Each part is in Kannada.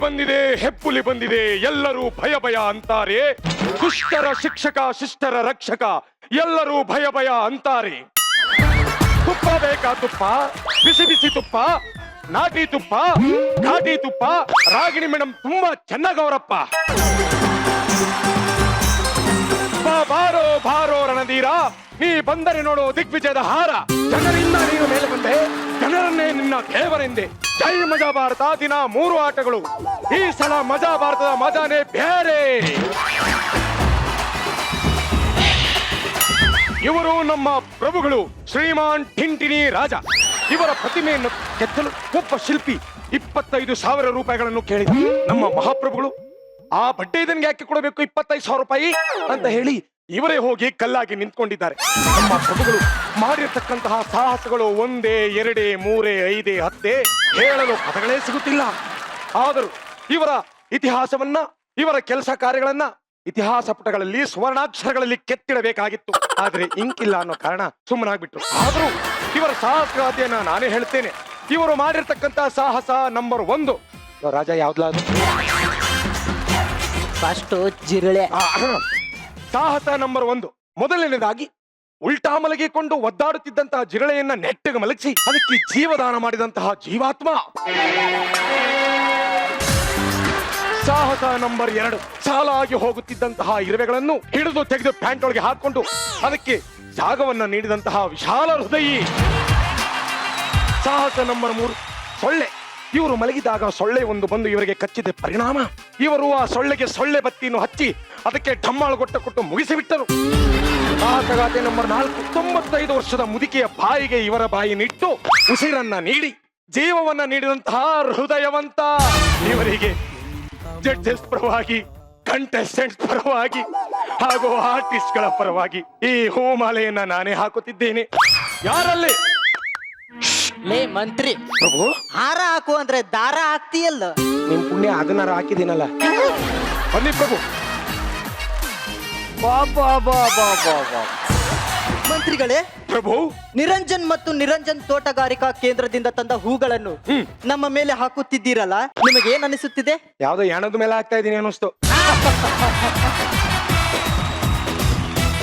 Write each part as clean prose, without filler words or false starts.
ಬಂದಿದೆ, ಹೆಪ್ಪುಲಿ ಬಂದಿದೆ, ಎಲ್ಲರೂ ಭಯ ಭಯ ಅಂತಾರೆ. ದುಷ್ಟರ ಶಿಕ್ಷಕ, ಶಿಷ್ಟರ ರಕ್ಷಕ, ಎಲ್ಲರೂ ಭಯ ಭಯ ಅಂತಾರೆ. ತುಪ್ಪ ಬೇಕಾ? ತುಪ್ಪ, ಬಿಸಿ ಬಿಸಿ ತುಪ್ಪ, ನಾಟಿ ತುಪ್ಪ, ಘಾಟಿ ತುಪ್ಪ, ರಾಗಿಣಿ ಮೇಡಮ್ ತುಂಬಾ ಚೆನ್ನಾಗವರಪ್ಪ. ಬಾರೋ ಬಾರೋ ರಣಧೀರ, ನೀ ಬಂದರೆ ನೋಡು ದಿಗ್ವಿಜಯದ ಹಾರ. ಜನರಿಂದ ನೀನು ಮೇಲೆ ಬಂದೆ, ಜನರನ್ನೇ ನಿನ್ನ ದೇವರೆಂದೆ. ಜೈ ಮಜಾ ಭಾರತ. ದಿನ 3 ಆಟಗಳು. ಈ ಸಲ ಮಜಾ ಭಾರತದ ಮಜಾನೇ ಬೇರೆ. ಇವರು ನಮ್ಮ ಪ್ರಭುಗಳು, ಶ್ರೀಮಾನ್ ಟಿಂಟಿನಿ ರಾಜ. ಇವರ ಪ್ರತಿಮೆಯನ್ನು ಕೆತ್ತಲು ಒಬ್ಬ ಶಿಲ್ಪಿ 25,000 ರೂಪಾಯಿಗಳನ್ನು ಕೇಳಿದ. ನಮ್ಮ ಮಹಾಪ್ರಭುಗಳು ಆ ಬಡ್ಡೆ ಇದನ್ಗೆ ಯಾಕೆ ಕೊಡಬೇಕು 25,000 ರೂಪಾಯಿ ಅಂತ ಹೇಳಿ ಇವರೇ ಹೋಗಿ ಕಲ್ಲಾಗಿ ನಿಂತ್ಕೊಂಡಿದ್ದಾರೆ. ನಮ್ಮ ಪ್ರಭುಗಳು ಮಾಡಿರ್ತಕ್ಕಂತಹ ಸಾಹಸಗಳು 1, 2, 3, 5, 10 ಹೇಳಲು ಪದಗಳೇ ಸಿಗುತ್ತಿಲ್ಲ. ಆದರೂ ಇವರ ಇತಿಹಾಸವನ್ನ, ಇವರ ಕೆಲಸ ಕಾರ್ಯಗಳನ್ನ ಇತಿಹಾಸ ಪುಟಗಳಲ್ಲಿ ಸುವರ್ಣಾಕ್ಷರಗಳಲ್ಲಿ ಕೆತ್ತಿಡಬೇಕಾಗಿತ್ತು. ಆದ್ರೆ ಇಂಕಿಲ್ಲ ಅನ್ನೋ ಕಾರಣ ಸುಮ್ಮನಾಗ್ಬಿಟ್ರು. ಆದ್ರೂ ಇವರ ಸಾಹಸಗಾಥೆಯನ್ನ ನಾನೇ ಹೇಳ್ತೇನೆ. ಇವರು ಮಾಡಿರ್ತಕ್ಕಂತ ಸಾಹಸ ನಂಬರ್ 1. ರಾಜ ಯಾವ್ದು? ಫಸ್ಟ್ ಜಿರಳೆ. ಸಾಹಸ ನಂಬರ್ 1. ಮೊದಲನೇದಾಗಿ ಉಲ್ಟಾ ಮಲಗಿಕೊಂಡು ಒದ್ದಾಡುತ್ತಿದ್ದಂತಹ ಜಿರಳೆಯನ್ನ ನೆಟ್ಟಗೆ ಮಲಗಿಸಿ ಅದಕ್ಕೆ ಜೀವದಾನ ಮಾಡಿದಂತಹ ಜೀವಾತ್ಮ. ಸಾಹಸ ನಂಬರ್ 2. ಸಾಲಾಗಿ ಹೋಗುತ್ತಿದ್ದಂತಹ ಇರುವೆಗಳನ್ನು ಹಿಡಿದು ತೆಗೆದು ಪ್ಯಾಂಟ್ ಒಳಗೆ ಹಾಕೊಂಡು ಅದಕ್ಕೆ ಜಾಗವನ್ನ ನೀಡಿದಂತಹ ವಿಶಾಲ ಹೃದಯಿ. ಸಾಹಸ ನಂಬರ್ 3. ಸೊಳ್ಳೆ. ಇವರು ಮಲಗಿದಾಗ ಸೊಳ್ಳೆ ಒಂದು ಬಂದು ಇವರಿಗೆ ಕಚ್ಚಿದ ಪರಿಣಾಮ ಇವರು ಆ ಸೊಳ್ಳೆಗೆ ಸೊಳ್ಳೆ ಬತ್ತಿಯನ್ನು ಹಚ್ಚಿ ಅದಕ್ಕೆ ಢಮ್ಮಾಳುಗೊಟ್ಟ ಕೊಟ್ಟು ಮುಗಿಸಿಬಿಟ್ಟರು. ಸಾಹಸಗಾಥೆ ನಂಬರ್ 4. 95 ವರ್ಷದ ಮುದುಕಿಯ ಬಾಯಿಗೆ ಇವರ ಬಾಯಿನಿಟ್ಟು ಉಸಿರನ್ನ ನೀಡಿ ಜೀವವನ್ನ ನೀಡಿದಂತಹ ಹೃದಯವಂತ. ಇವರಿಗೆ ಜಡ್ಜಸ್ ಪರವಾಗಿ, ಕಂಟೆಸ್ಟೆಂಟ್ಸ್ ಪರವಾಗಿ ಹಾಗೂ ಆರ್ಟಿಸ್ಟ್ ಗಳ ಪರವಾಗಿ ಈ ಹೂಮಾಲೆಯನ್ನ ನಾನೇ ಹಾಕುತ್ತಿದ್ದೇನೆ. ಯಾರಲ್ಲಿ ಲೇ ಮಂತ್ರಿ, ಪ್ರಭು ಹಾರ ಹಾಕು ಅಂದ್ರೆ ದಾರ ಹಾಕ್ತಿಯಲ್ಲ. ನಿಮ್ ಪುಣ್ಯ ಅದನ್ನಾರ ಹಾಕಿದ್ದೀನಲ್ಲ. ಬನ್ನಿ ಪ್ರಭು. ಮಂತ್ರಿಗಳೇ, ಪ್ರಭು ನಿರಂಜನ್ ಮತ್ತು ನಿರಂಜನ್ ತೋಟಗಾರಿಕಾ ಕೇಂದ್ರದಿಂದ ತಂದ ಹೂಗಳನ್ನು ನಮ್ಮ ಮೇಲೆ ಹಾಕುತ್ತಿದ್ದೀರಲ್ಲ, ನಿಮಗೆ ಏನ್ ಅನಿಸುತ್ತಿದೆ? ಯಾವ್ದೋ ಯಾಣದ ಮೇಲೆ ಆಗ್ತಾ ಇದೀನಿ ಅನ್ನಿಸ್ತು.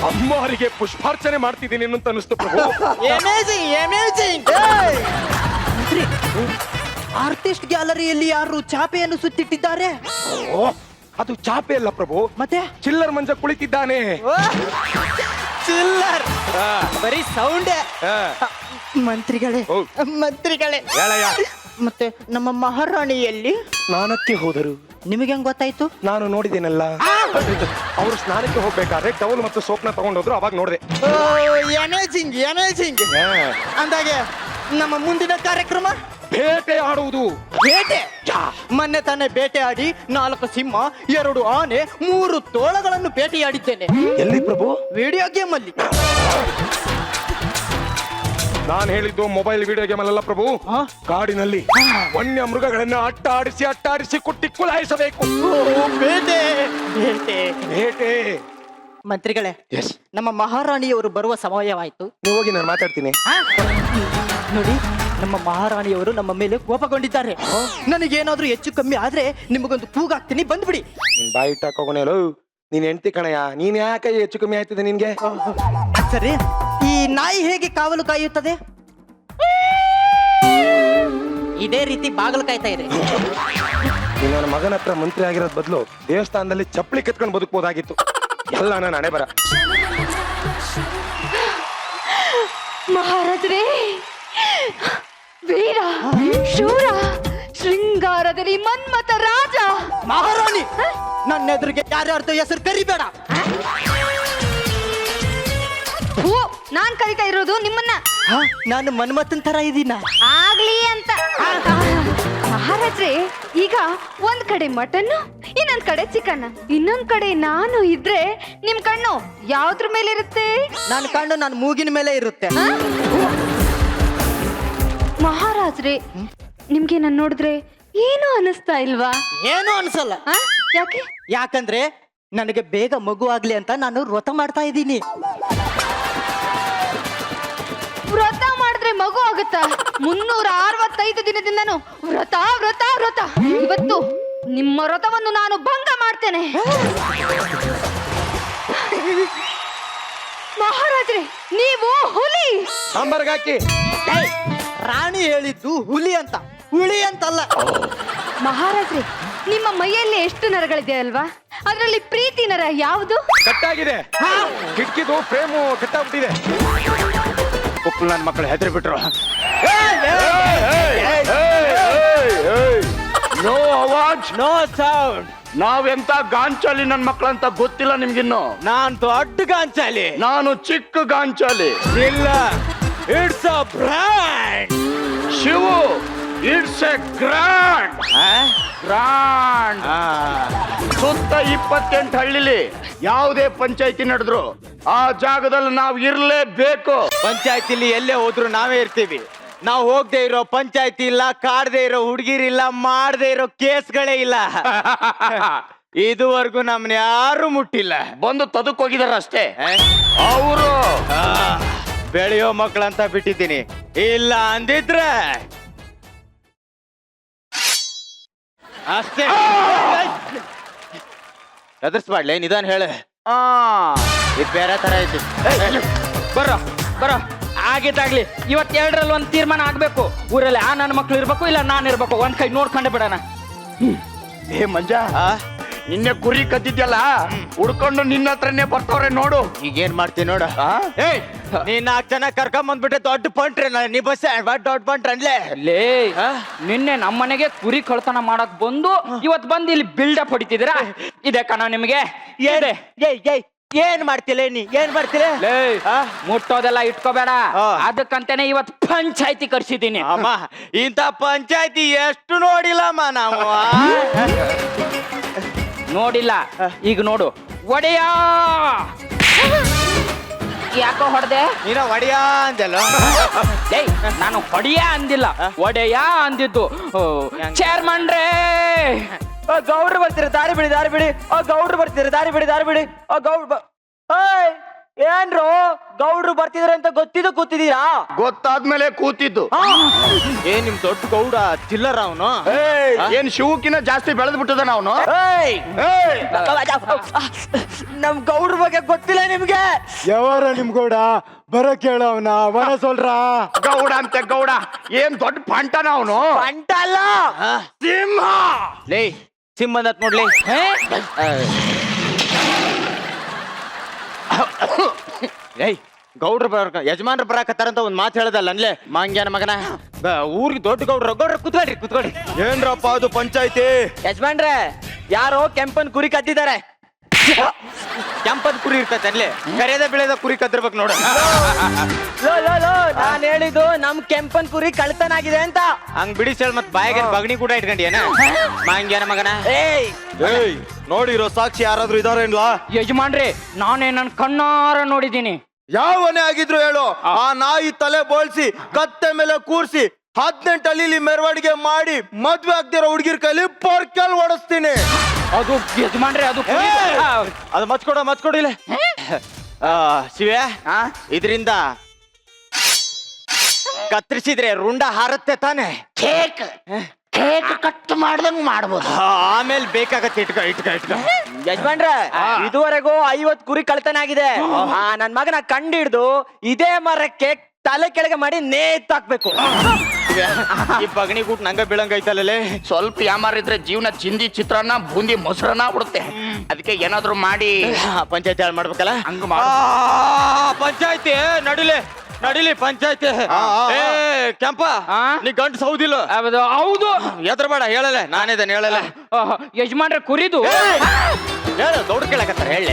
ಅಮ್ಮವರಿಗೆ ಪುಷ್ಪಾರ್ಚನೆ ಮಾಡ್ತಿದ್ದೀನಿ ಅಂತ ಅನಿಸ್ತು ಪ್ರಭು. ಆರ್ಟಿಸ್ಟ್ ಗ್ಯಾಲರಿಯಲ್ಲಿ ಯಾರು ಚಾಪೆಯನ್ನು ಸುತ್ತಿಟ್ಟಿದ್ದಾರೆ? ಓ, ಅದು ಚಾಪೆ ಅಲ್ಲ ಪ್ರಭು, ಮತ್ತೆ ಚಿಲ್ಲರ್ ಮಂಜ ಕುಳಿತಿದ್ದಾನೆ. ಚಿಲ್ಲರ್ ಬರೀ ಸೌಂಡ್. ಮಂತ್ರಿಗಳೇ, ಮಂತ್ರಿಗಳೇ, ಮತ್ತೆ ನಮ್ಮ ಮಹಾರಾಣಿಯಲ್ಲಿ ಸ್ನಾನಕ್ಕೆ ಹೋದರು. ನಿಮಗೆ ಹೆಂಗ್ ಗೊತ್ತಾಯ್ತು? ನಾನು ನೋಡಿದ್ದೇನಲ್ಲ. ಅವರು ಸ್ನಾನಕ್ಕೆ ಹೋಗ್ಬೇಕಾದ್ರೆ ಟವಲ್ ಮತ್ತು ಸೋಪ್ನ ತಗೊಂಡೋದ್ರು, ಅವಾಗ ನೋಡಿದೆ. ಅಮೇಜಿಂಗ್. ಅಂದಾಗೆ ನಮ್ಮ ಮುಂದಿನ ಕಾರ್ಯಕ್ರಮ ಬೇಟೆ ಆಡುವುದು. ಬೇಟೆ? ಮೊನ್ನೆ ತಾನೇ ಬೇಟೆ ಆಡಿ 4 ಸಿಂಹ, 2 ಆನೆ, 3 ತೋಳಗಳನ್ನು ಬೇಟೆಯಾಡಿದ್ದೇನೆ. ಎಲ್ಲಿ ಪ್ರಭು? ವಿಡಿಯೋ ಗೇಮ್ ಅಲ್ಲಿ. ನಾನು ಹೇಳಿದ್ದು ಮೊಬೈಲ್ ವಿಡಿಯೋ ಗೇಮ್ ಅಲ್ಲ ಪ್ರಭು, ಕಾಡಿನಲ್ಲಿ ವನ್ಯ ಮೃಗಗಳನ್ನ ಅಟ್ಟಾಡಿಸಿ ಕುಟ್ಟಿ ಕುಲಾಯಿಸಬೇಕು. ಬೇಟೆ ಬೇಟೆ ಬೇಟೆ. ಮಂತ್ರಿಗಳೇ, ನಮ್ಮ ಮಹಾರಾಣಿಯವರು ಬರುವ ಸಮಯವಾಯ್ತು. ನೀವು ಹೋಗಿ, ನಾನು ಮಾತಾಡ್ತೀನಿ. ನೋಡಿ, ನಮ್ಮ ಮಹಾರಾಣಿಯವರು ನಮ್ಮ ಮೇಲೆ ಕೋಪಗೊಂಡಿದ್ದಾರೆ. ನನಗೇನಾದ್ರೂ ಹೆಚ್ಚು ಕಮ್ಮಿ ಆದ್ರೆ ನಿಮಗೊಂದು ಕೂಗಾಗ್ತೀನಿ, ಬಂದ್ಬಿಡಿ. ಬಾಯಿ ಇಟ್ಟಾಕೋನೇಳು, ನೀನ್ ಹೆಂಡತಿ ಕಣಯ್ಯ, ನೀನ್ ಯಾಕೆ ಹೆಚ್ಚು ಕಮ್ಮಿ ಆಯ್ತದೆ ನಿನ್ಗೆ? ಸರಿ, ಈ ನಾಯಿ ಹೇಗೆ ಕಾವಲು ಕಾಯುತ್ತದೆ? ಇದೇ ರೀತಿ ಬಾಗಿಲು ಕಾಯ್ತಾ ಇದೆ. ನನ್ನ ಮಗನ ಹತ್ರ ಮಂತ್ರಿ ಆಗಿರೋದ್ ಬದಲು ದೇವಸ್ಥಾನದಲ್ಲಿ ಚಪ್ಪಲಿ ಕೆತ್ಕೊಂಡು ಬದುಕಬಹುದಾಗಿತ್ತು. ಎಲ್ಲ ನಾನು ಹಣೆ ಬರ. ಮಹಾರಾಜರೇ, ವೀರ ಶೂರ ಶೃಂಗಾರದಲ್ಲಿ ಮನ್ಮಥ ರಾಜ. ಮಹಾರಾಣಿ, ನನ್ನ ಎದುರಿಗೆ ಯಾರ್ಯಾರ್ದು ಹೆಸರು ಕರಿಬೇಡ. ನಾನ್ ಕರಿತಾ ಇರೋದು ನಿಮ್ಮನ್ನ. ನಾನು ಮನ್ಮಥನ್ ತರ ಇದೀನ ಆಗ್ಲಿ ಅಂತ. ಮಹಾರಾಜ್ರೆ, ಈಗ ಒಂದ್ ಕಡೆ ಮಟನ್, ಇನ್ನೊಂದ್ ಕಡೆ ಚಿಕನ್, ಇನ್ನೊಂದ್ ಕಡೆ ನಾನು ಇದ್ರೆ ನಿಮ್ ಕಣ್ಣು ಯಾವ್ದ್ರ ಮೇಲೆ ಇರುತ್ತೆ? ನನ್ನ ಕಣ್ಣು ನನ್ನ ಮೂಗಿನ ಮೇಲೆ ಇರುತ್ತೆ. ಮಹಾರಾಜ್ರೆ, ನಿಮ್ಗೆ ನಾನ್ ನೋಡಿದ್ರೆ ಏನು ಅನಿಸ್ತಾ ಇಲ್ವಾ? ಏನು ಅನ್ಸಲ್ಲ. ಯಾಕೆ? ಯಾಕಂದ್ರೆ ನನಗೆ ಬೇಗ ಮಗು ಆಗ್ಲಿ ಅಂತ ನಾನು ವ್ರತ ಮಾಡ್ತಾ ಇದ್ದೀನಿ. ವ್ರತ ಮಾಡಿದ್ರೆ ಮಗು ಆಗುತ್ತಾ? 365 ದಿನದಿಂದನು ವ್ರತ ವ್ರತ ವ್ರತ. ಇವತ್ತು ನಿಮ್ಮ ವ್ರತವನ್ನು ನಾನು ಭಂಗ ಮಾಡ್ತೇನೆ. ಮಹಾರಾಜ್ರೆ, ನೀವು ಹುಲಿ. ಸಾಂಬಾರ್ಗಾಕಿ. ಏಯ್, ರಾಣಿ ಹೇಳಿದ್ದು ಹುಲಿ ಅಂತ, ಹುಳಿ ಅಂತಲ್ಲ. ಮಹಾರಾಜ್ರೆ, ನಿಮ್ಮ ಮೈಯಲ್ಲಿ ಎಷ್ಟು ನರಗಳಿದೆ ಅಲ್ವಾ? ಅದರಲ್ಲಿ ಪ್ರೀತಿ ನರ ಯಾವುದು? ಕಟ್ಟಾಗಿದೆ. ಕಿಟಕಿದು ಫ್ರೇಮು ಕಟ್ಟಾಗ್ಬಿಟ್ಟಿದೆ. ಕುಪ್ಪು ನನ್ನ ಮಕ್ಕಳು ಹೆದರಿ ಬಿಟ್ರು. ನೋ ಅವಾಜ್, ನೋ ಸೌಂಡ್. ನಾವೆಂತ ಗಾಂಚಾಲಿ ನನ್ ಮಕ್ಕಳಂತ ಗೊತ್ತಿಲ್ಲ ನಿಮ್ಗಿನ್ನು. ನಾನ್ ದೊಡ್ಡ ಗಾಂಚಾಲಿ. ನಾನು ಚಿಕ್ಕ ಗಾಂಚಾಲಿ. ಇಲ್ಲ, it's a brand. Shivu, it's a grand grand. ಸುತ್ತ 28 ಹಳ್ಳಿಲಿ ಯಾವುದೇ ಪಂಚಾಯತಿ ನಡೆದ್ರು ಆ ಜಾಗದಲ್ಲಿ ನಾವು ಇರ್ಲೇಬೇಕು. ಪಂಚಾಯತಿಲಿ ಎಲ್ಲೇ ಹೋದ್ರು ನಾವೇ ಇರ್ತೀವಿ. ನಾವು ಹೋಗದೆ ಇರೋ ಪಂಚಾಯತಿ ಇಲ್ಲ, ಕಾಡದೆ ಇರೋ ಹುಡುಗಿರಿಲ್ಲ, ಮಾಡದೆ ಇರೋ ಕೇಸ್ಗಳೇ ಇಲ್ಲ. ಇದುವರೆಗೂ ನಮ್ನ ಯಾರು ಮುಟ್ಟಿಲ್ಲ. ಬಂದು ತದಕ್ ಹೋಗಿದಾರ ಅಷ್ಟೇ ಅವರು. ಬೆಳೆಯೋ ಮಕ್ಕಳಂತ ಬಿಟ್ಟಿದ್ದೀನಿ. ಇಲ್ಲ ಅಂದಿದ್ರೆ ಅಷ್ಟೇ. ಎದುರಿಸ್ಬಾಡ್ಲೆ, ನಿಧಾನ ಹೇಳ. ಇದು ಬೇರೆ ತರ ಐತಿ. ಬರೋ ಆಗಿದ್ದಾಗ್ಲಿ. ಇವತ್ತೆರಡರಲ್ಲಿ ಒಂದು ತೀರ್ಮಾನ ಆಗ್ಬೇಕು. ಊರಲ್ಲಿ ನನ್ನ ಮಕ್ಳು ಇರ್ಬೇಕು, ಇಲ್ಲ ನಾನು ಇರ್ಬೇಕು. ಒಂದ್ ಕೈ ನೋಡ್ಕೊಂಡೆ ಬಿಡೋಣ. ಏ ಮಂಜ, ನಿನ್ನೆ ಕುರಿ ಕದ್ದಿದ್ಯಲ್ಲ, ಹುಡ್ಕೊಂಡು ನಿನ್ನ ಹತ್ರನೇ ಬರ್ತವ್ರೆ ನೋಡು. ಈಗೇನ್ ಮಾಡ್ತೀನಿ ನೋಡು. ನೀನ್ 4 ಜನ ಕರ್ಕೊಂಡ್ ಬಂದ್ಬಿಟ್ಟೆ. ದೊಡ್ಡ ಪಂಟ್ರೆ ನೀ ಬಸ್ ದೊಡ್ಡ ಪಂಟ್ರೆ ಅನ್ಲೇ. ಲೇ, ನಿನ್ನೆ ನಮ್ಮನೆಗೆ ಕುರಿ ಕಳ್ತನ ಮಾಡಕ್ ಬಂದು ಇವತ್ ಬಂದು ಇಲ್ಲಿ ಬಿಲ್ಡಪ್ ಹೊಡಿತಿದ್ದೀರಾ? ಇದೆ ಕಣ ನಿಮಗೆ. ಏನ್ ಮಾಡ್ತಿಲ್ಲ ನೀ? ಏನ್ ಮಾಡ್ತಿಲ್ಲ? ಲೇ, ಮುಟ್ಟೋದೆಲ್ಲ ಇಟ್ಕೋಬೇಡ. ಅದಕ್ಕಂತಾನೆ ಇವತ್ ಪಂಚಾಯ್ತಿ ಕರ್ಸಿದ್ದೀನಿ. ಅಮ್ಮ, ಇಂಥ ಪಂಚಾಯ್ತಿ ಎಷ್ಟು ನೋಡಿಲ್ಲಮ್ಮ ನಾವು. ನೋಡಿಲ್ಲ, ಈಗ ನೋಡು. ಒಡೆಯ ಯಾಕೋ ಹೊಡೆದೆ? ನೀನ ಒಡೆಯಾ ಅಂದಲ್ಲ. ಏಯ್, ನಾನು ಹೊಡೆಯ ಅಂದಿಲ್ಲ, ಒಡೆಯ ಅಂದಿದ್ದು. ಚೇರ್ಮನ್ ರೇ, ಗೌಡ್ರು ಬರ್ತೀರಿ, ದಾರಿ ಬಿಡಿ, ದಾರಿ ಬಿಡಿ. ಗೌಡ್ರು ಬರ್ತೀರಿ, ದಾರಿ ಬಿಡಿ, ದಾರಿ ಬಿಡಿ. ಗೌಡ್ರು ಏನ್ರು ಗೌಡ್ರು ಬರ್ತಿದಾರೆ ಅಂತ ಗೊತ್ತಿದ್ದು ಕೂತಿದೀರಾ? ಗೊತ್ತಾದ್ಮೇಲೆ ಕೂತಿದ್ದು. ಏನ್ ನಿಮ್ ದೊಡ್ಡ ಗೌಡ ಚಿಲ್ಲರ ಅವನು? ಏನ್ ಶಿವಕಿನ ಜಾಸ್ತಿ ಬೆಳೆದ್ ಬಿಟ್ಟದ ಅವನು. ನಮ್ ಗೌಡ್ರ ಬಗ್ಗೆ ಗೊತ್ತಿಲ್ಲ ನಿಮ್ಗೆ? ಯಾವಾರ ನಿಮ್ ಗೌಡ ಬರ ಕೇಳವನ ಅವನ ಸೊಲ್ರ. ಗೌಡ ಅಂತೆ ಗೌಡ, ಏನ್ ದೊಡ್ಡ ಪಂಟನ ಅವನು. ಪಂಟ ಅಲ್ಲ, ಸಿಂಹ. ಲೇ, ಸಿಂಹ ಬಂದತ್ ನೋಡ್ಲಿ. ಏಯ್, ಗೌಡ್ರು ಯಜಮಾನ್ರು ಬರಾಕತ್ತಾರಂತ ಒಂದ್ ಮಾತು ಹೇಳದಲ್ಲ ಅನ್ಲೇ ಮಾಂಗ್ಯಾನ ಮಗನ. ಊರಿಗೆ ದೊಡ್ಡ ಗೌಡ್ರ ಕೂತ್ಕೊಳ್ರಿ, ಕೂತ್ಕೊಳ್ರಿ. ಏನ್ರಪ್ಪ ಅದು ಪಂಚಾಯ್ತಿ? ಯಜಮಾನ್ರೆ, ಯಾರೋ ಕೆಂಪನ್ ಕುರಿ ಕದ್ದಿದ್ದಾರೆ. ಕೆಂಪನ್ ಕುರಿ ಇರ್ತೈತೆ ಅನ್ಲೇ, ಕರೆಯದ ಬೆಳೆದ ಕುರಿ ಕದ್ದಿರ್ಬೇಕು ನೋಡು. ನಾನ್ ಹೇಳಿದ್ದು ನಮ್ ಕೆಂಪನ್ ಕುರಿ ಕಳ್ತನಾಗಿದೆ ಅಂತ. ಹಂಗ್ ಬಿಡಿಸೇಳ್ ಮತ್ ಬಾಯಿಗೆ ಬಗಣಿ ಕೂಡ ಇಟ್ಕೊಂಡಿಯೇನ ಮಾಂಗ್ಯಾನ ಮಗನ. ಏಯ್, ನೋಡಿರೋ ಸಾಕ್ಷಿ ಯಾರಾದ್ರೂ ಇದಾರೇನ್ಲಾ? ಯಜಮಾನ್ರೆ, ನಾನೇ ನನ್ ಕಣ್ಣಾರ ನೋಡಿದ್ದೀನಿ. ಯಾವನೇ ಆಗಿದ್ರು ಹೇಳು. ಆ ನಾಯಿ ತಲೆ ಬೋಳ್ಸಿ ಕತ್ತೆ ಮೇಲೆ ಕೂರ್ಸಿ 18 ಹಳ್ಳಿಲಿ ಮೆರವಣಿಗೆ ಮಾಡಿ ಮದ್ವೆ ಆಗ್ದಿರೋ ಹುಡುಗಿರ್ ಕೈಲಿ ಪೊರ್ಕಲ್ ಓಡಿಸ್ತೀನಿ. ಅದು ಯಜಮಾನ್ರೆ, ಅದು ಅದು ಮಚ್ಕೊಡಿಲ್ಲ. ಶಿವ್ಯಾ, ಇದರಿಂದ ಕತ್ತರಿಸಿದ್ರೆ ರುಂಡ ಹಾರತ್ತೆ ತಾನೆ? ಕೇಕ್ ಕಟ್ ಮಾಡ್ದಂಗ್ ಮಾಡ್ಬೋದು. ಆಮೇಲೆ ಬೇಕಾಗತ್ತೆ. ಇಟ್ಕ ಯಜಮಾನ್ರ, ಇದುವರೆಗೂ 50 ಕುರಿ ಕಳ್ತನ ಆಗಿದೆ. ನನ್ ಮಗನ ಕಂಡು ಹಿಡ್ದು ಇದೇ ಮರಕ್ಕೆ ತಲೆ ಕೆಳಗೆ ಮಾಡಿ ನೇತಾಕ್ಬೇಕು. ಈ ಬಗಣಿ ಕೂಟ್ ನಂಗ ಬೀಳಂಗೈತಲ್ಲೇ. ಸ್ವಲ್ಪ ಯಾಮಾರಿದ್ರೆ ಜೀವನ ಚಿಂದಿ ಚಿತ್ರಾನ್ನ ಬೂಂದಿ ಮೊಸರನ್ನ ಬಿಡುತ್ತೆ. ಅದಕ್ಕೆ ಏನಾದ್ರು ಮಾಡಿ ಪಂಚಾಯತಿ ಹಾಳು ಮಾಡ್ಬೇಕಲ್ಲ. ಹಂಗ ಮಾಡು. ಪಂಚಾಯತಿ ನಡಿಲಿ ಪಂಚಾಯತಿ. ಏ ಕೆಂಪ, ನೀ ಗಂಟು ಸೌದಿಲ್ಲ? ಹೌದು. ಎದ್ರಬೇಡ, ಹೇಳಲ್ಲ, ನಾನೇದೇನೆ ಹೇಳಲ್ಲ. ಯಜಮಾನ್ರೆ, ಕುರಿದು ಹೇಳು, ಗೌಡ್ರ ಕೇಳಕತ್ತಾರ, ಹೇಳಿ.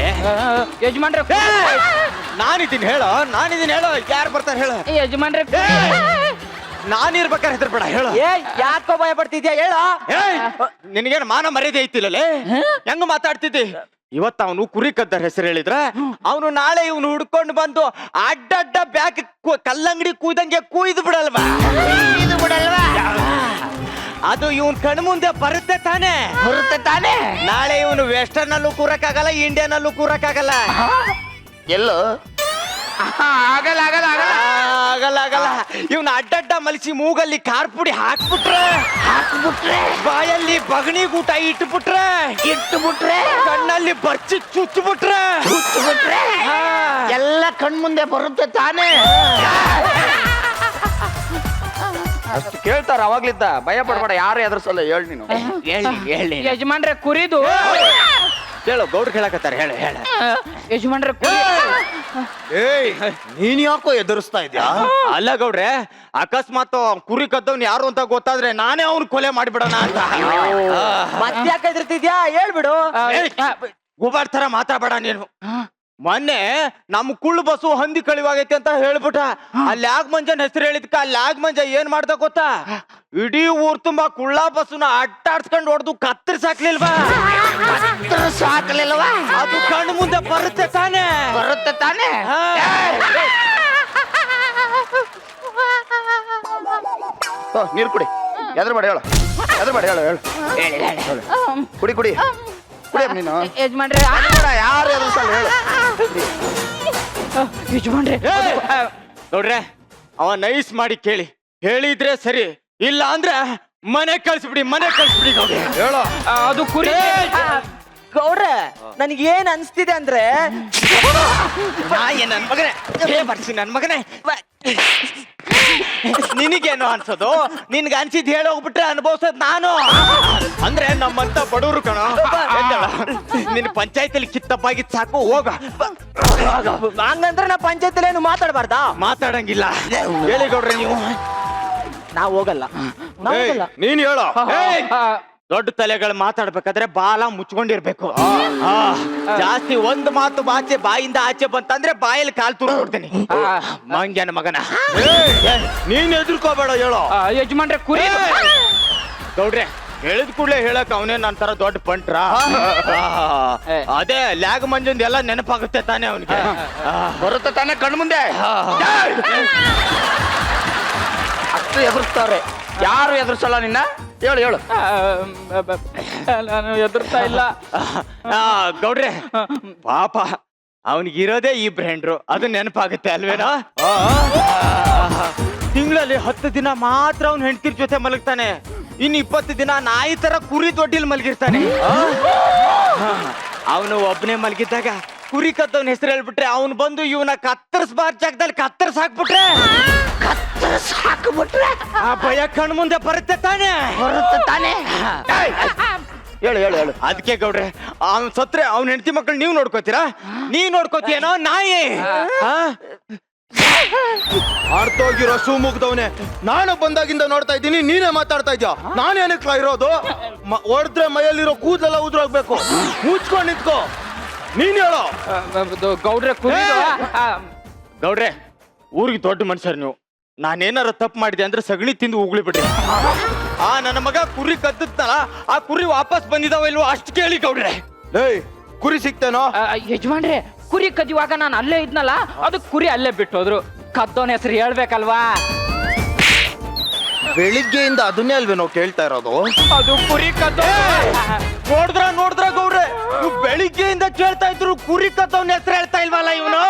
ಯಜಮಾನ್ರೆ, ನಾನಿದ್ದೀನಿ ಹೇಳು. ಯಾರು ಬರ್ತಾರೆ ಹೇಳು? ಯಜಮಾನ್ರೆ, ನಾನಿರ್ಬೇಕಾರೆ ಹೆದರ್ಬೇಡ, ಹೇಳು. ಯಾಕೋ ಭಯ ಪಡ್ತಿದ್ಯಾ ಹೇಳು? ನಿನಗೇನು ಮಾನ ಮರ್ಯಾದೆ ಐತಿಲ್ಲಲೇ? ಹೆಂಗ ಮಾತಾಡ್ತಿದ್ದಿ? ಇವತ್ತು ಅವನು ಕುರಿ ಕದ್ದರ ಹೆಸರು ಹೇಳಿದ್ರ, ಅವನು ನಾಳೆ ಇವನು ಹುಡ್ಕೊಂಡು ಬಂದು ಅಡ್ಡಡ್ಡ ಬ್ಯಾಕ್ ಕಲ್ಲಂಗಡಿ ಕೂಯ್ದಂಗೆ ಕೂಯ್ದು ಬಿಡಲ್ವಾ? ಅದು ಇವನ್ ಕಣ್ ಮುಂದೆ ಬರುತ್ತೆ ತಾನೆ? ನಾಳೆ ಇವನು ವೆಸ್ಟರ್ನ್ ಅಲ್ಲೂ ಕೂರಕ್ಕಾಗಲ್ಲ, ಇಂಡಿಯನ್ ಅಲ್ಲೂ ಕೂರಕ್ಕಾಗಲ್ಲ. ಎಲ್ಲೋ ಆಗಲ್ಲ ಆಗಲ್ಲ ಆಗಲ್ಲ ಆಗಲ್ಲ ಆಗಲ್ಲ ಇವ್ನ ಅಡ್ಡಡ್ಡ ಮಲಿಸಿ ಮೂಗಲ್ಲಿ ಖಾರ ಪುಡಿ ಹಾಕ್ಬಿಟ್ರೆ ಬಾಯಲ್ಲಿ ಬಗಣಿ ಊಟ ಇಟ್ಬಿಟ್ರೆ ಕಣ್ಣಲ್ಲಿ ಬರ್ಚಿ ಚುಚ್ಚಿಬಿಟ್ರೆ ಎಲ್ಲ ಕಣ್ಮುಂದೆ ಬರುತ್ತೆ ತಾನೇ. ಅಷ್ಟು ಕೇಳ್ತಾರ ಅವಾಗ್ಲಿದ್ದ, ಭಯ ಪಡ್ಬೇಡ, ಯಾರು ಎದುರ್ಸಲ್ಲ. ಹೇಳಿ ನೀನು, ಹೇಳಿ ಯಜಮಾನ್ರೆ ಕುರಿದು ಹೇಳು, ಗೌಡ್ರು ಹೇಳಕತ್ತಾರ, ಹೇಳು. ಯಜಮಾನ್ರೆ ಕುರಿ ಏಯ್ ನೀನ್ ಯಾಕೋ ಎದುರಿಸ್ತಾ ಇದ್ಯಾ? ಅಲ್ಲ ಗೌಡ್ರೆ, ಅಕಸ್ಮಾತ್ ಕುರಿ ಕದ್ದವ್ನು ಯಾರು ಅಂತ ಗೊತ್ತಾದ್ರೆ ನಾನೇ ಅವ್ನು ಕೊಲೆ ಮಾಡಿಬಿಡೋಣ ಅಂತ. ಮತ್ತ್ಯಾಕೆ ಎದುರ್ತಿದ್ಯಾ? ಹೇಳ್ಬಿಡು. ಗುಬಾರ್ ತರ ಮಾತಾಡಬೇಡ ನೀನು. ಮೊನ್ನೆ ನಮ್ ಕುಳ್ಳು ಬಸ್ಸು ಹಂದಿ ಕಳಿವಾಗೈತಿ ಅಂತ ಹೇಳ್ಬಿಟ್ಟ. ಅಲ್ಲಿ ಯಾಗ ಮಂಜನ್ ಹೆಸರು ಹೇಳಿದ್ಕ ಅಲ್ಲಿ ಯಾಗ ಮಂಜ ಏನ್ ಮಾಡ್ದ ಗೊತ್ತಾ? ಇಡೀ ಊರ್ ತುಂಬಾ ಕುಳ್ಳ ಬಸ್ಸುನ ಅಟ್ಟಾಡ್ಸ್ಕೊಂಡ್ ಹೊಡೆದು ಕತ್ತರಿಸಾಕ್ಲಿಲ್ವಾ? ಸಾಕಲಿಲ್ವಾ? ಅದು ಕಣ್ಣು ಮುಂದೆ ಬರುತ್ತೆ ತಾನೇ. ಹಾ. ನೀರು ಕುಡಿ, ಎದ್ರಬೇಡ, ಹೇಳು. ಕುಡಿ ನೀನು. ಯಜಮಾನ್ರೆ ಯಾರು ಎದುರ್ಸಲ್ಲ, ಹೇಳು. ಯಜಮಾನ್ರೆ ನೋಡ್ರೆ, ಅವ ನೈಸ್ ಮಾಡಿ ಕೇಳಿ, ಹೇಳಿದ್ರೆ ಸರಿ, ಇಲ್ಲ ಅಂದ್ರೆ ಮನೆ ಕಳ್ಸಿಬಿಡಿ ಗೌಡ್ರೆ. ಹೇಳೋ. ಅದು ಕುರಿ ಗೌಡ್ರೆ, ನನಗೆ ಏನ್ ಅನ್ಸ್ತಿದೆ ಅಂದ್ರೆ ನನ್ ಮಗನೇ ನಿನಗೇನು ಅನ್ಸೋದು? ನಿನ್ಗೆ ಅನ್ಸಿದ್ ಹೇಳೋಗ್ಬಿಟ್ರೆ ಅನುಭವಿಸೋದ್ ನಾನು. ಅಂದ್ರೆ ನಮ್ಮಂತ ಬಡವರು ಕಣ. ನಿನ್ ಪಂಚಾಯತಿಲಿ ಕಿತ್ತಪ್ಪಾಗಿದ್ ಸಾಕು, ಹೋಗ. ಹಂಗಂದ್ರೆ ನಾ ಪಂಚಾಯತಿಲಿ ಏನು ಮಾತಾಡಬಾರ್ದಾ? ಮಾತಾಡಂಗಿಲ್ಲ. ಹೇಳಿ ಗೌಡ್ರೆ ನೀವು. ನಾವ್ ಹೋಗಲ್ಲ. ನೀನ್ ಹೇಳೋ. ದೊಡ್ಡ ತಲೆಗಳು ಮಾತಾಡ್ಬೇಕಾದ್ರೆ ಬಾಲ ಮುಚ್ಕೊಂಡಿರ್ಬೇಕು. ಜಾಸ್ತಿ ಒಂದು ಮಾತು ಬಾಯಿಂದ ಆಚೆ ಬಂತಂದ್ರೆ ಬಾಯಲ್ಲಿ ಕಾಲ್ ತುರ್ಕೊಡ್ತೀನಿ. ಮಂಗ್ಯನ ಮಗನ. ನೀನ್ ಎದುರ್ಕೋಬೇಡ, ಹೇಳೋ. ಯಜಮಾನ್ರೆ ಕುರಿ ಗೌಡ್ರೆ, ಹೇಳಿದ ಕೂಡಲೇ ಹೇಳಕ್ ಅವನೇ ನನ್ ತರ ದೊಡ್ಡ ಪಂಟ್ರ. ಅದೇ ಲ್ಯಾಗ್ ಮಂಜಂದ್ ಎಲ್ಲ ನೆನಪಾಗುತ್ತೆ ತಾನೇ ಅವನಿಗೆ. ಬರುತ್ತೆ ತಾನೇ ಕಣ್ಮುಂದೆ. ಅಷ್ಟು ಎದುರಿಸ್ತಾರೆ, ಯಾರು ಎದುರ್ಸಲ್ಲ ನಿನ್ನ. ಹೇಳು. ನಾನು ಎದುರ್ತಾ ಇಲ್ಲ. ಗೌಡ್ರೆ, ಪಾಪ ಅವನಿಗಿರೋದೇ ಈ ಬ್ರ್ಯಾಂಡ್ರು, ಅದು ನೆನಪಾಗುತ್ತೆ ಅಲ್ವೇನೋ? ತಿಂಗಳಲ್ಲಿ 10 ದಿನ ಮಾತ್ರ ಅವ್ನ ಹೆಂಡತಿರ್ ಜೊತೆ ಮಲಗ್ತಾನೆ. ಇನ್ನು 20 ದಿನ ನಾಯಿ ತರ ಕುರಿ ದೊಡ್ಡಿಲ್ ಮಲಗಿರ್ತಾನೆ. ಅವನು ಒಬ್ಬನೇ ಮಲಗಿದ್ದಾಗ ಕುರಿ ಕದ್ದವನ ಹೆಸರು ಹೇಳ್ಬಿಟ್ರೆ ಅವನು ಬಂದು ಇವನ ಕತ್ತರಿಸಬಾರ್ದ ಜಾಗದಲ್ಲಿ ಕತ್ತರಿಸಾಕ್ಬಿಟ್ರೆ ಆ ಭಯ ಕಣ್ ಮುಂದೆ ಬರುತ್ತೆ ತಾನೇ. ಹೇಳು. ಅದಕ್ಕೆ ಗೌಡ್ರೆ, ಅವ್ನ್ ಸತ್ರೆ ಅವ್ನ ಹೆಂಡತಿ ಮಕ್ಕಳು ನೀವ್ ನೋಡ್ಕೋತೀರಾ? ನೀವ್ ನೋಡ್ಕೋತೀಯನೋ ನಾಯಿ? ಅರ್ಥೋಗಿರೋ ಸುಮುಗ್ದವನೇ, ನಾನು ಬಂದಾಗಿಂದ ನೋಡ್ತಾ ಇದ್ದೀನಿ, ನೀನೇ ಮಾತಾಡ್ತಾ ಇದ್ಯಾ. ನಾನೇನಕ್ಲ ಇರೋದು? ಹೊಡೆದ್ರೆ ಮೈಯಲ್ಲಿರೋ ಕೂದಲೆಲ್ಲ ಉದ್ರೋಗ್ಬೇಕು. ಮುಚ್ಕೊಂಡ್ ನಿಂತ್ಕೋ. ನೀನ್ ಹೇಳೋ. ಗೌಡ್ರೆ ಕುರಿ ಗೌಡ್ರೆ, ಊರಿಗೆ ದೊಡ್ಡ ಮನುಷ್ಯರು ನೀವು. ನಾನೇನಾರ ತಪ್ಪು ಮಾಡಿದೆ ಅಂದ್ರೆ ಸಗಣಿ ತಿಂದು ಉಗುಳಿ ಬಿಡ್ರಿ. ನನ್ನ ಮಗ ಕುರಿ ಕದ್ದಲ್ಲ, ಆ ಕುರಿ ವಾಪಸ್ ಬಂದಿದಾವ ಇಲ್ವೋ ಅಷ್ಟು ಕೇಳಿ ಗೌಡ್ರೆ. ಏಯ್, ಕುರಿ ಸಿಕ್ತೇನೋ? ಯಜಮಾನ್ರೆ, ಕುರಿ ಕದಿವಾಗ ನಾನು ಅಲ್ಲೇ ಇದ್ನಲ್ಲ, ಅದು ಕುರಿ ಅಲ್ಲೇ ಬಿಟ್ಟೋದ್ರು. ಕದ್ದೋನ್ ಹೆಸರು ಹೇಳ್ಬೇಕಲ್ವಾ? ಬೆಳಿಗ್ಗೆಯಿಂದ ಅದನ್ನೇ ಅಲ್ವೇ ನಾವು ಕೇಳ್ತಾ ಇರೋದು. ಅದು ಕುರಿ ಕದ್ದೋ. ನೋಡಿದ್ರ ಗೌಡ್ರೆ, ಇವ್ ಬೆಳಿಗ್ಗೆಯಿಂದ ಕೇಳ್ತಾ ಇದ್ರು, ಕುರಿ ಕದ್ದವನ ಹೆಸರು ಹೇಳ್ತಾ ಇಲ್ವಲ್ಲ ಇವನು.